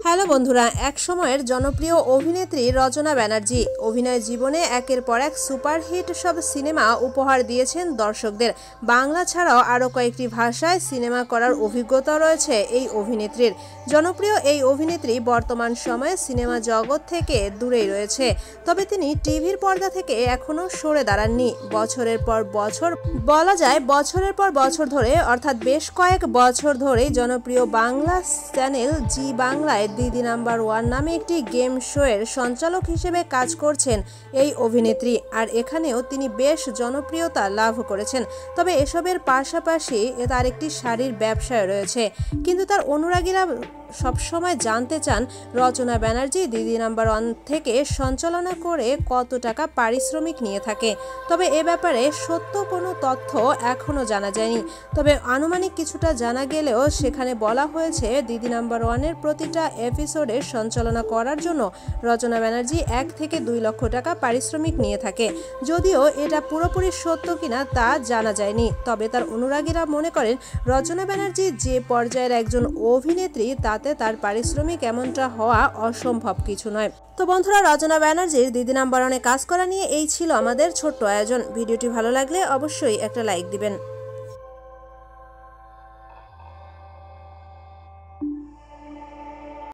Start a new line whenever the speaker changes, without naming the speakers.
Hello বন্ধুরা, এক সময়ের জনপ্রিয় অভিনেত্রী রচনা ব্যানার্জি অভিনয় জীবনে একের পর এক সুপারহিট সব সিনেমা উপহার দিয়েছেন দর্শকদের। বাংলা ছাড়াও আরও কয়েকটি ভাষায় সিনেমা করার অভিজ্ঞতা রয়েছে এই অভিনেত্রীর। জনপ্রিয় এই অভিনেত্রী বর্তমান সময়ে সিনেমা জগৎ থেকে দূরেই রয়েছে, তবে তিনি টিভির পর্দা থেকে এখনও সরে দাঁড়াননি। বছরের পর বছর, বলা যায় বছরের পর বছর ধরে, অর্থাৎ বেশ কয়েক বছর ধরেই জনপ্রিয় বাংলা চ্যানেল জি বাংলায় দিদি নাম্বার ওয়ান নামে একটি গেম শোয়ের সঞ্চালক হিসেবে কাজ করছেন এই অভিনেত্রী। আর এখানেও তিনি বেশ জনপ্রিয়তা লাভ করেছেন। তবে এসবের পাশাপাশি তার একটি শাড়ির ব্যবসায় রয়েছে। কিন্তু তার অনুরাগীরা সবসময় জানতে চান রচনা ব্যানার্জি দিদি নাম্বার ওয়ান থেকে সঞ্চালনা করে কত টাকা পারিশ্রমিক নিয়ে থাকে। তবে এ ব্যাপারে সত্য কোনো তথ্য এখনও জানা যায়নি। তবে আনুমানিক কিছুটা জানা গেলেও সেখানে বলা হয়েছে দিদি নাম্বার ওয়ানের প্রতিটা এপিসোডের সঞ্চালনা করার জন্য রচনা ব্যানার্জি 1 থেকে 2 লক্ষ টাকা পারিশ্রমিক নিয়ে থাকে। যদিও এটা পুরোপুরি সত্য কিনা তা জানা যায়নি। তবে তার অনুরাগীরা মনে করেন রচনা ব্যানার্জি যে পর্যায়ের একজন অভিনেত্রী, তাতে তার পারিশ্রমিক এমনটা হওয়া অসম্ভব কিছু নয়। তো বন্ধুরা, রচনা ব্যানার্জির দিদি নাম্বার ওয়ানে কাজ করা নিয়ে এই ছিল আমাদের ছোট্ট আয়োজন। ভিডিওটি ভালো লাগলে অবশ্যই একটা লাইক দিবেন।